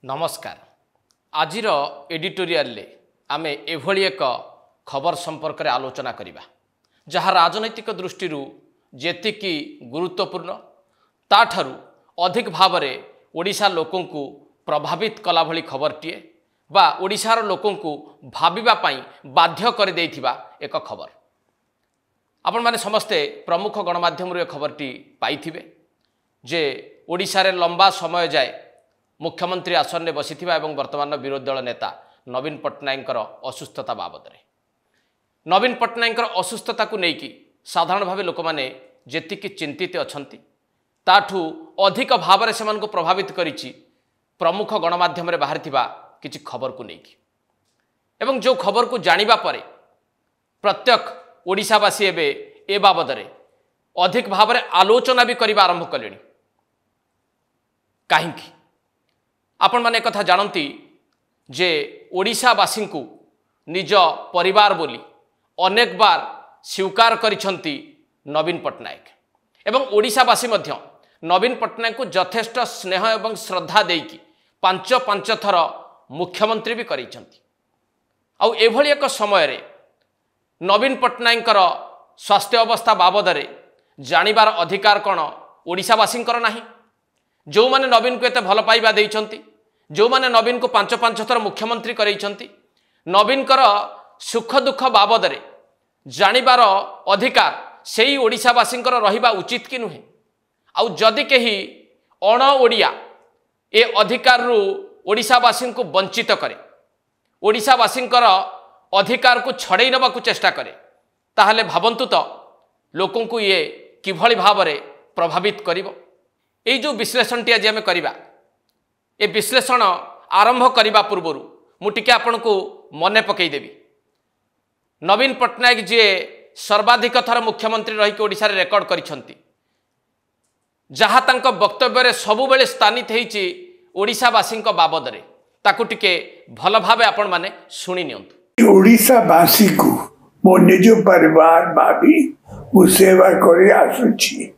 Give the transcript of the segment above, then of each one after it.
नमस्कार। आजिर एडिटोरियल आमे एभली एक खबर संपर्क में आलोचना करिबा जहाँ राजनैतिक दृष्टि जेतिकी गुरुत्वपूर्ण ताठारु अधिक भाव में ओडिशा लोकों को प्रभावित कला भली खबरटीए बा ओडिशार लोकों को भाबिबा पाई बाध्य कर देइथिबा एक खबर। आपण माने समस्ते प्रमुख गणमाध्यम खबरटी पाइथिबे जे ओडिशा रे लंबा समय जाए मुख्यमंत्री आसन में बसी एवं वर्तमान विरोधी दल नेता नवीन पट्टनायक असुस्थता बाबद में नवीन पट्टनायक असुस्थता को लेकिन साधारण भाव लोक मैंने जेतिकी चिंतित अछंती ताठू अधिक भाव में से प्रभावित करिछि प्रमुख गणमाध्यम में बाहर किछि खबर को लेकिन एवं जो खबर को जानिबा परे प्रत्येक ओडिशावासी एबे ए बाबद में अधिक भाव में आलोचना भी करने आरंभ कले। कहीं आपण माने कथा जानती जे ओडिशावासी को निज परिवार बोली अनेक बार स्वीकार करिसंती नवीन पट्टनायक एवं ओडिशावासी मध्य नवीन पट्टनायक को यथेष्ट स्नेह एवं श्रद्धा देकी पांच थर मुख्यमंत्री भी करिसंती। आउ एभली एक समय रे नवीन पट्टनायक स्वास्थ्य अवस्था बाबद में जानिबार अधिकार कौन ओडिशावासी नाही। जो माने नवीन को एते भल पाइबा देइछंती, जो माने नवीन को पांच थर मुख्यमंत्री करैछंती, नवीन कर सुख दुख बाबद रे जानिबार अधिकार सेही ओडिशावासी रहिबा उचित कि नुहे। आउ जदि केही अण ओडिया ए अधिकार रु ओडिशावासी को वंचित करे, ओडिशावासी अधिकार को छड़े नबा को चेष्टा करे, ताहले भावंतु तो लोकों को ये किभली भाव में प्रभावित करिवो। ये जो विश्लेषण आज आम करवा ए विश्लेषण आरंभ करने पूर्वर मुझे आपण को मन पकईदेवी नवीन पट्टनायक जी सर्वाधिक थर मुख्यमंत्री रही ओडिशा रे रेकर्ड करिसंती जहाँ तांको वक्तव्य रे सबुबेले स्थानित होईची ओडिशावासी बाबद रे ताकू टिके भल भावे आपण माने सुनी नियंतु। ओडिशावासी को मो निज परिवार भाभी मु सेवा करे आसुची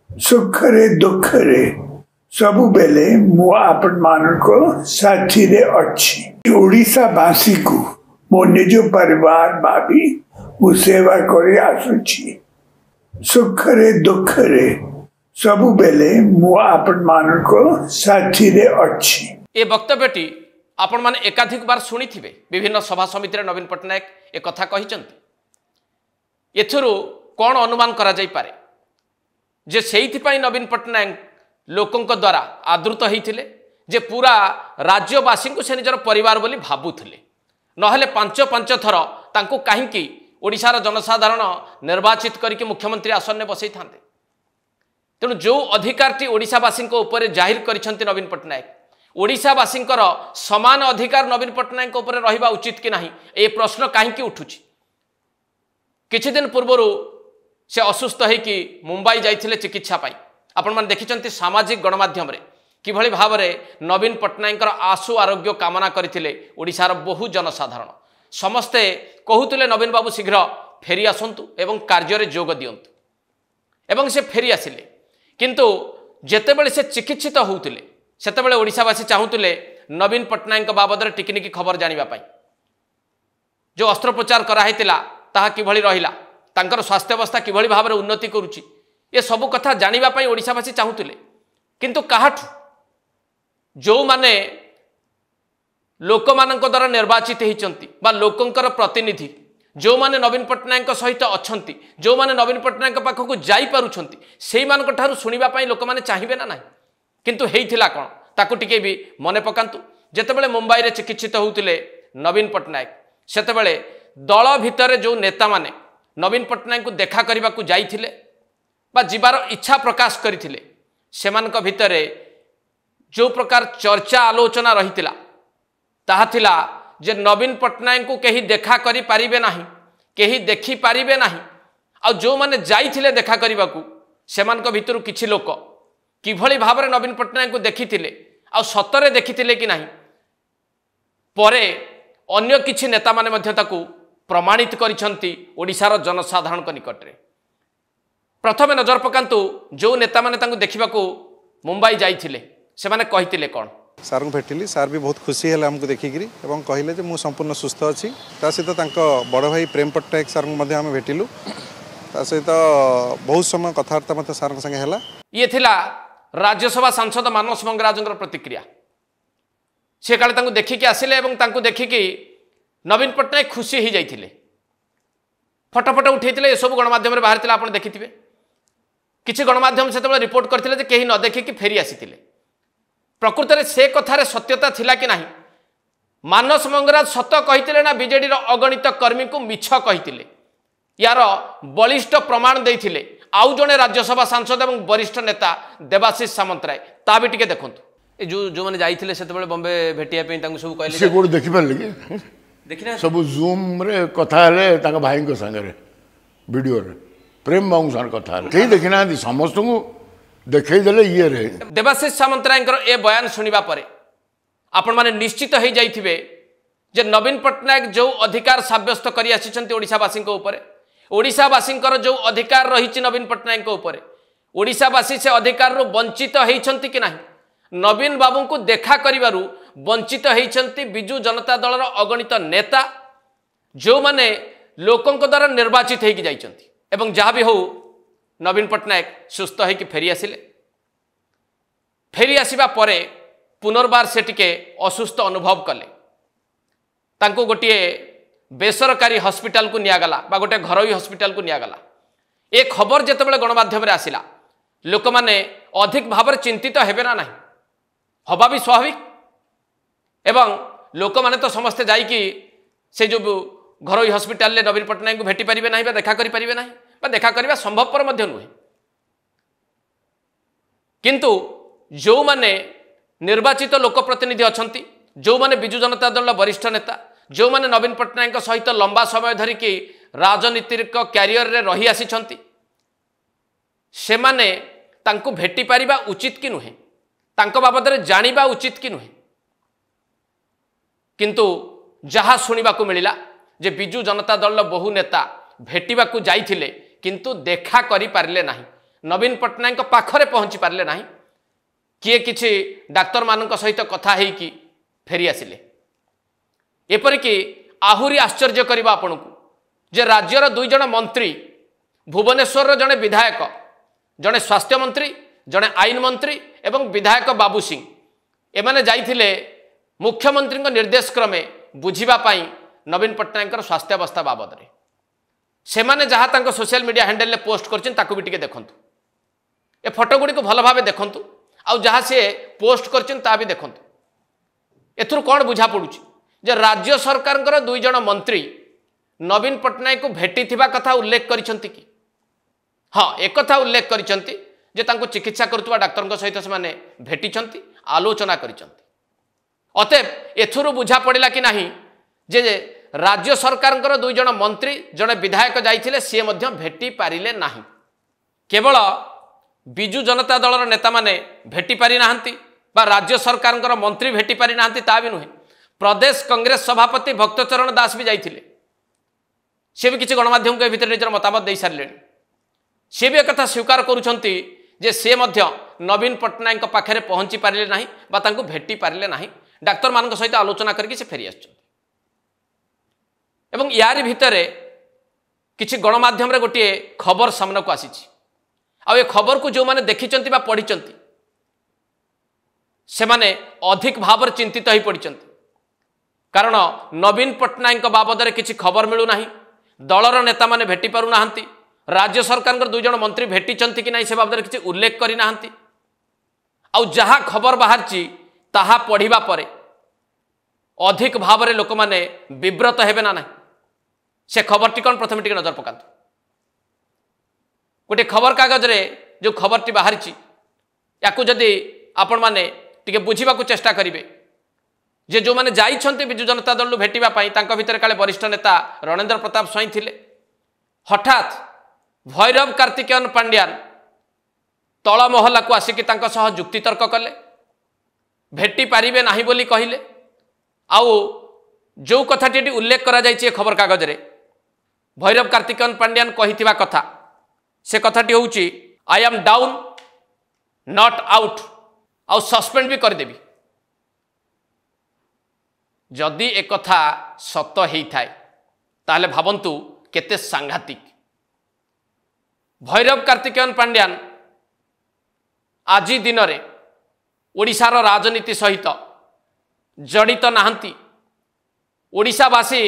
सुखरे दुखरे सबु बेले मु आपण मान को साथी रे अच्छी। ओडिशावासी को मो निज परिवार भाभी मु सेवा करे आसुची सुखरे दुखरे सबु बेले मु आपण मान को साथी रे अच्छी। ए वक्तव्यटी आपण माने एकाधिक बार सुनी थिबे। विभिन्न सभा समिति रे नवीन पट्टनायक ए कथा कहिसंती। एथुरु कोन अनुमान करा जाई पारे जे सेइथिपाई नवीन पट्टनायक लोकों द्वारा आदृत होते जे पूरा राज्यवासी को से निजर परिवार बोली भावुले नहले पांच थर तांको कहीं ओडिशार जनसाधारण निर्वाचित करके मुख्यमंत्री आसन में बसई था। तेणु जो अधिकारटी ओडिशावासी उपर जाहिर करिसंती नवीन पट्टनायक ओडिशावासी समान अधिकार नवीन पट्टनायक उपर रहिबा उचित कि नहीं ए प्रश्न कहीं उठुची। किछि दिन पूर्वर से असुस्थ होइकी मुंबई जाइथिले चिकित्सा पाई। आपण माने देखिचंती सामाजिक गणमाध्यम रे किभली भाव में नवीन पट्टनायक आशु आरोग्य कामना करथिले ओडिशार बहु जनसाधारण समस्ते कहूतिले नवीन बाबू शीघ्र फेरी आसंतु एवं कार्य रे जोग दियंतु एवं से फेरी आसिले। किंतु जेतेबेले से चिकित्सित होउतिले सेतेबेले ओडिशावासी चाहुतिले नवीन पट्टनायक बाबद रे टिकनिकी खबर जानिबा पाई। जो अस्त्रोपचार कराइतिला ताहा किभली रहिला, तांकर स्वास्थ्य अवस्था किभली भाव में उन्नति करुच्ची ये सबू कथा जानिबा पाई ओडिशावासी चाहुतिले। किंतु काहाठु जो माने लोक मानक द्वारा निर्वाचित होइचंती बा लोकंकर प्रतिनिधि जो माने नवीन पट्टनायक सहित अछंती, जो माने नवीन पट्टनायक पाखक जाई पारुछंती सेई मानक ठारू सुनिबा पाई लोक माने चाहिबे ना नाही। किंतु हेइथिला कोन ताकू टिके भी मने पकांतु। जेतेबेले मुंबई रे चिकित्सित होउतिले नवीन पट्टनायक सेतेबेले दल भितर जो नेता माने नवीन पट्टनायक को देखा करने को जाइथिले बा जिबार इच्छा प्रकाश करथिले सेमानक भितरे जो प्रकार चर्चा आलोचना रहितिला ताहा थिला जे नवीन पट्टनायक को कहीं देखा करि पारिबे नाही, कहीं देखि पारिबे नाही। आ जो माने जाइथिले देखा करने को सेमानक भितरु किछि लोक किभली भाव में नवीन पट्टनायक को देखिथिले आ सतरे देखिथिले कि नाही परे अन्य किछि नेता माने मध्य ताकू प्रमाणित करिसंती ओडिशार जनसाधारण निकट रे। प्रथमे नजर पकांतु जो नेता माने तांको देखिबाकू मुंबई जाइथिले सेमाने कहिथिले कोन सार को भेटिली सार भी बहुत खुशी है आमको देखिकी और कहले जे मुझे संपूर्ण सुस्थ अच्छी ता सहित बड़ भाई प्रेम पट्टनायक सार को आम भेटिलु ता सहित बहुत समय कथबार्ता मत सार संगे है। ये थिला राज्यसभा सांसद मानस मंगराज प्रतिक्रिया से काले देखिकी आसिले देखिकी नवीन पट्टनायक खुशी हो जाते फटो फटो उठे सब गणमाध्यम बाहर आप देखि किसी गणमाध्यम से रिपोर्ट करते कहीं न देखिकी फेरी आसी प्रकृत में से कथार सत्यता थिला कि नहीं मानस मंगराज सत कही ना बीजेडी अगणित कर्मी को मिछ कही यार बलिष्ठ प्रमाण देते आउ जड़े राज्यसभा सांसद और वरिष्ठ नेता देवाशीष सामंतराय ता भी टिके देखु जो मैंने जाइए से बॉम्बे भेटिया सब कहले देखी पारे कि सब जूम रे कथा भाई सागर वीडियो प्रेम बाबू सार कथा कहीं देखी ना समस्त को देखईदे ये रे देवाशीष सामंतराय ए बयान शुणा पर आपण मैंने निश्चित हो जाइए जे नवीन पट्टनायक जो अधिकार सब्यस्त कर ओडिशावासी ओडिशावासी जो अधिकार रही नवीन पट्टनायक ओडिशावासी से अधिकार वंचित होती कि नहीं नवीन बाबू को देखा करू वंचित होती बिजु जनता दल अगणित नेता जो माने लोकों द्वारा निर्वाचित होती जहाँ भी हो नवीन पट्टनायक सुस्थ होकर फेरी आसिले फेरी आसिबा परे पुनर्बार से टिके असुस्थ अनुभव कले तांको गोटे बेसरकारी हॉस्पिटल को नियागला बा गोटे घरोई हॉस्पिटल को नियागला ए खबर जेतेबेले गणमाध्यम रे आसिला लोक माने अधिक भाव चिंतित हेबे ना नहीं हवा भी स्वाभाविक एवं लोक माने तो समस्ते जाइकी से जो घरोई हॉस्पिटल ले नवीन पट्टनायक को भेटी पारिबे नहीं बा देखा करि पारिबे नहीं बा देखा करबा संभवपर मध्य नुहे किंतु जो माने निर्वाचित लोकप्रतिनिधि अछंती जो माने बिजु जनता दल वरिष्ठ नेता जो माने नवीन पट्टनायक सहित लंबा समय धरिकी राजनीतिक क्यारियर रे रही आसी से माने तांको भेटी पारिबा उचित कि नुहे तांको बाबद रे जानिबा उचित कि नुहे किंतु जहा सुनिबा को मिलिला जे बिजु जनता दल बहु नेता भेटिबा को जाइथिले किंतु देखा करि पारले नाही नवीन पट्टनायक पाखरे पहुंची पारले नाही किए किछि डाक्तर मानक सहित कथा हेकी फेरी आसिले एपरिकी आहुरी आश्चर्य करबा आपनकु जे राज्यर दुई जन मंत्री भुवनेश्वर जड़े विधायक जड़े स्वास्थ्य मंत्री जड़े आईन मंत्री एवं विधायक बाबू सिंह एमाने जाइथिले मुख्यमंत्री निर्देश क्रमे बुझिबा पाई नवीन पट्टनायक स्वास्थ्यावस्था बाबद रे सेमाने जहाँ तांको सोशल मीडिया हैंडल पोस्ट करछिन ताकू भी टिके देखंतु ए फोटो गुडी को भल भाबे देखंतु आ जहाँ से पोस्ट करछिन ता भी देखंतु एथुर कोन बुझा पडुछि जे राज्य सरकार दुई जन मंत्री नवीन पट्टनायक को भेटी थिबा कथा उल्लेख करिसंती कि हाँ एक कथा उल्लेख करिसंती जे तांको चिकित्सा करतुवा डाक्टर सहित से माने भेटिसंती आलोचना करिसंती अतएव एथुर बुझा पड़िला कि नाही जे राज्य सरकार दुई जन मंत्री जड़े विधायक जाइथिले सी मध्य भेटी पारिले नाही केवल बिजु जनता दलर नेता माने भेटी पारि नाहंती बा राज्य सरकार मंत्री भेटी पारि नाहंती ता भी नुहे प्रदेश कांग्रेस सभापति भक्तचरण दास भी जाइथिले से भी किसी गणमाध्यम के भीतर निजर मतामत दे सारे सी भी एक कथा स्वीकार करुछंती जे से मध्य नवीन पट्टनायक पाखरे पहुंची पारिले नाही बा तांको भेटी पारिले नाही डाक्तर मानक सहित आलोचना करके से फेरी आछन एवं यारी भितरे किछि गणमाध्यम रे गोटे खबर सामना को आसी आ ये खबर को जो माने देखिचंती बा पढ़िचंती से माने अधिक भाव चिंतित हो पड़िचंती कारण नवीन पट्टनायक बाबद रे किछि खबर मिलू नाही दलर नेता माने भेटी पारु नाहंती राज्य सरकार दुई जन मंत्री भेटिचंती कि नाही से बाबद रे किछि उल्लेख करि नाहंती आ जहा खबर बाहरची ताहा पढ़िबा परे अधिक भाव रे लोक माने विव्रत हेबे ना नाही से खबर टी कौन प्रथम टी नजर पकातु गोटे खबर कागज रे जो खबर टी बाहरी या जदि आपण माने टिके बुझीबा को चेष्टा करिवे जे जो माने जाइछन्ते बिजु जनता दल भेटिबा पाई तांको भितर काले वरिष्ठ नेता रणेंद्र प्रताप स्वाई थिले हठात भैरव कार्तिकेयन पांड्यान तल महला को आसिकी तांको सह जुक्ति तर्क कले भेटी पारिबे नाही बोली कहिले आउ जो कथाटी उल्लेख करा जाइए खबर कागज रे भैरव कार्तिकेयन पांड्यान कहिथिबा कथा से कथाटी होउची I am down not out आउ सस्पेंड भी करदेवी जदि एक कथा सत होता है ताहले भावंतु केते सांघातिक। भैरव कार्तिकेयन पांड्यान आज दिन में ओडिशार राजनीति सहित जड़ित नाहंती, ओडिशावासी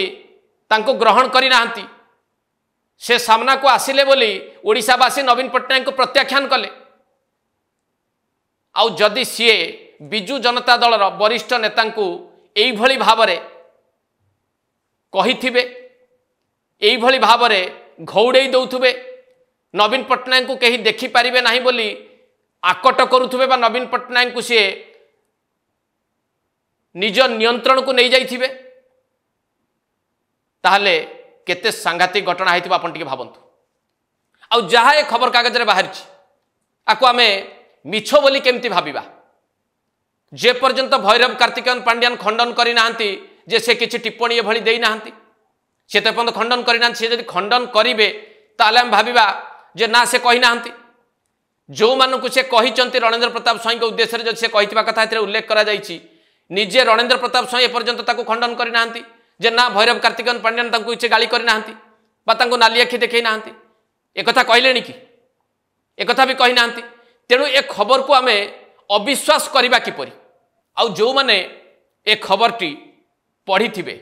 तांको ग्रहण करी नाहंती। से सामना को आसिले बोली ओडिशावासी नवीन पट्टनायक को प्रत्याख्यान कले। आउ जदि सीए बिजु जनता दलर वरिष्ठ नेता एई भली भावरे कहिथिबे, एई भली भावरे घौड़े दौथुबे, नवीन पट्टनायक को कहीं देखि पारिबे नाही बोली आकट करुथुबे बा नवीन पट्टनायक को सी निज नियंत्रण को नहीं जाइथिबे, ताहले केते सांघातिक घटना होइथिबा आपण टिके भाबंतु। आ जहा ए खबर कागज रे बाहर छी आको आमे मिछ बोली केमती भाबिबा। जे पर्यंत भैरव कार्तिकेयन पांड्यान खंडन करी नाहंती जे से किछि टिप्पणी ए भली देई नाहंती, से ते पर्यंत खंडन करी नाहंती। से जदि खंडन करिवे ताहले हम भाबिबा जे ना से कहि नाहंती। जो मानकु से कहिचंती रणेंद्र प्रताप स्वाई के उद्देश्य रे जे से कहितबा कथा एतरे उल्लेख करा जाईछि, निजे रणेंद्र प्रताप स्वाई ए पर्यंत ताको खंडन करी नाहंती जे ना भैरव कार्तिकेयन पांड्यान तांको इचे गाली करी नाहंती बा तांको नाली आखि देखै नाहंती। ए कथा कहलेनी कि ए कथा भी कहि नाहंती। तेणु ए खबर को आमे अविश्वास करिबा किपरि। आउ जो माने ए खबरटी पढ़िथिबे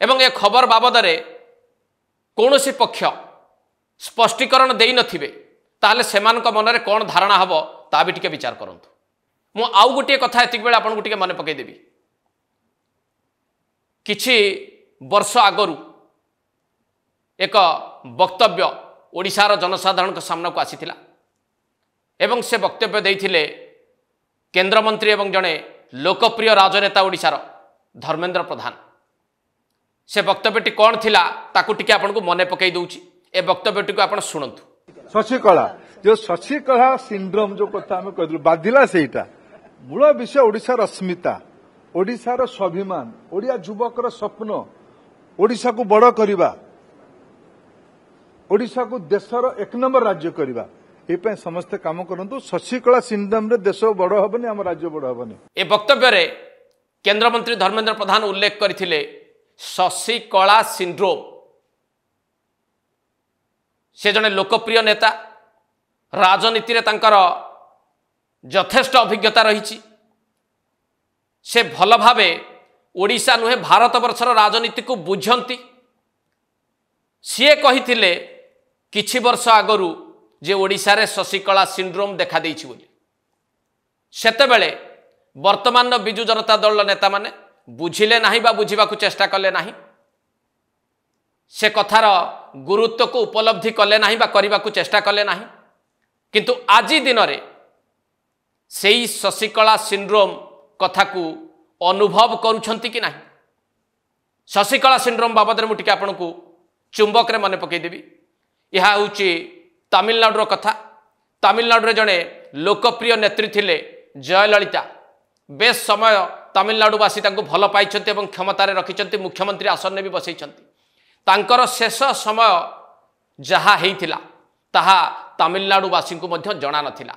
एवं ए खबर बाबद रे कौनसी पक्ष स्पष्टीकरण देई नथिबे ताहले सेमानक मनरे कौन धारणा हबो ता भी टिके विचार करंतु। मु आउ गोटे कथा एतिक बेला आपन को टिके मने पकई देबी। किछि वर्ष आगरु एक वक्तव्य ओडिशार जनसाधारण सामना को आसीथिला एवं से वक्तव्य देइथिले केंद्रमंत्री एवं जड़े लोकप्रिय राजनेता ओडिशार धर्मेंद्र प्रधान। से वक्तव्यटी कौन थिला ताकू टिके आपन को मने पकई दउची। ए वक्तव्यटी को आपन सुनंतु। शशिकला जो शशिकला सिंड्रोम जो कथा आम कहलु बाधिला सेटा मूल विषय ओडिशार अस्मिता, ओडिशार स्वाभिमान, ओडिया युवकर स्वप्न, ओडिशा को बड़ करवा, ओडिशा को देशर एक नंबर राज्य करवा, ये समस्ते काम करंतु। शशिकला सिंड्रोम रे देश बड़ हबनी, आम राज्य बड़ हबनी। ए वक्तव्य रे केंद्र मंत्री धर्मेंद्र प्रधान उल्लेख करथिले शशिकला सिंड्रोम। से जने लोकप्रिय नेता, राजनीति रे तांकर यथेष्ट अभिज्ञता रही। से भल भावे ओडिशा नुहे भारत वर्षर राजनीति को बुझंती। सीए कहिथिले किछि वर्ष आगरु जे ओडिशा रे शशिकला सिंड्रोम देखा देइछि बोली। सेतेबेले वर्तमान बिजु जनता दल नेता माने बुझिले नाही बा बुझिबाकू चेष्टा कले नाही, से कथार गुरुत्व को उपलब्धि कले नाही बा करिबाकू चेष्टा कले नाही। किंतु आजी दिन रे सेई शशिकला सिंड्रोम कथा को अनुभव करुछंती कि नाही। शशिकला सिंड्रोम बाबद रे मुटिके आपन को चुंबक रे मने पकई देबी। यह होची तमिलनाडुर कथा। तमिलनाडु रे जने लोकप्रिय नेत्री थिले जयललिता। बेस समय तमिलनाडुवासी तांको भल पाइछंती एवं क्षमतारे रखिछंती, मुख्यमंत्री आसन ने भी बसैछंती। तांकर शेष समय जहा हेइथिला ताहा तमिलनाडुवासी को मध्य जणा नथिला।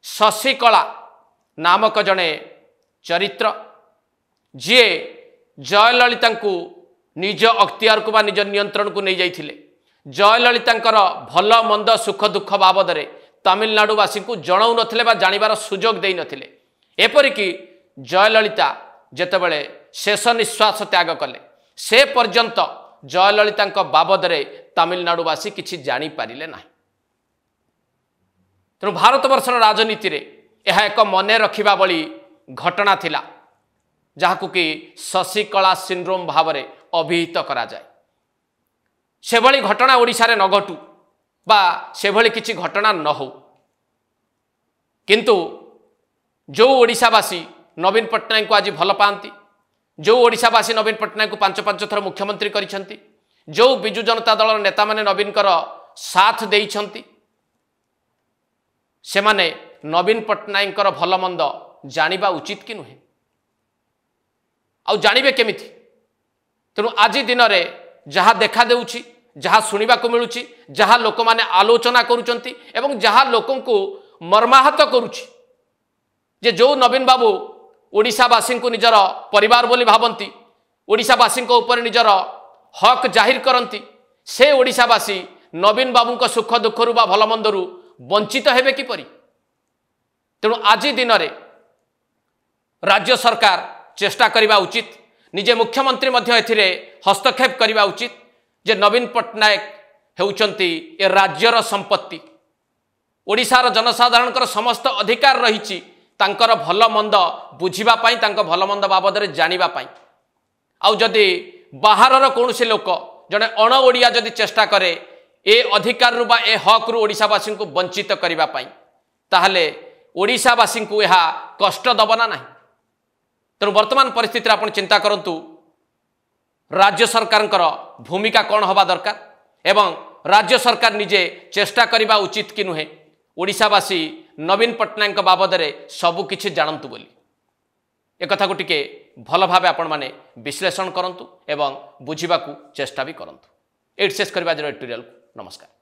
शशिकला नामक जने चरित्र जी जयललिता को निज अख्तियार को बा निज नियंत्रण को नहीं जाइथिले। जयललितांकर भल मंद सुख दुख बाबद रे तमिलनाडुवासी को जणाउ नथिले बा जानिबार सुजोग देई नथिले। एपरिकी जयललिता जेतेबेले शेष निश्वास त्याग कले से पर्यंत जयललिता बाबद रे तमिलनाडुवासी किछि जानी पारिले नाही। तेणु भारत वर्षर राजनीति रे यह एक मने रखिबा बली घटना थिला जहाकु कि शशिकला सिंड्रोम भाव में अभिहित करा जाए। से भली घटना ओडिशा रे न घटू बा से भली किछि घटना न हो, किंतु जो ओडिशावासी नवीन पट्टनायक को आज भल पाती, जो ओडिशावासी नवीन पट्टनायक को 5-5 थर मुख्यमंत्री करिसेंती, जो बिजु जनता दल नेता माने नवीनकर साथ देइछंती, से माने नवीन पट्टनायकर भल मंद जानिबा उचित कि नुहे, आउ जानिबे केमिति। तेणु आज दिन में जहाँ देखा देउछि, जहाँ शुणा मिलूँ, जहाँ लोक माने आलोचना करुचंती एवं जहाँ लोकों को मर्माहत करुछि जे जो नवीन बाबू ओडिशावासी को निजर परिवार बोली भावती ओडिशावासी ऊपर निजर हक जाहिर करती से ओडिशावासी नवीन बाबू सुख दुखर बा भल मंदरू वंचित हेबे किपरि। तेणु आज दिन में राज्य सरकार चेष्टा करने उचित निजे मुख्यमंत्री एथिरे हस्तक्षेप करने उचित जे नवीन पट्टनायक हेउचंती ए राज्यर संपत्ति ओडिशार जनसाधारण समस्त अधिकार रही तांकर भल मंद बुझिबा पाई तांको भल मंद बाबद जानिबा पाई। आउ जदि बाहरर कौनसी लोक जड़े अण ओडिया जदि चेष्टा करे ए अधिकार बा ए हक रु ओडिशावासी को वंचित करने पाई ताहले ओडिशावासी को यह कष्ट दबना ना। तेणु वर्तमान परिस्थिति आप चिंता करंतु राज्य सरकार भूमिका कौन हवा दरकार एवं राज्य सरकार निजे चेष्टा करने उचित कि नुहे ओडिशावासी नवीन पट्टनायक बाबद सबकिछि जानतु बोली एक कथा को टिके भल भाव आपण माने विश्लेषण करंतु एवं बुझिबाकू चेष्टा भी करंतु। एट शेष करबा एडिटोरियल नमस्कार।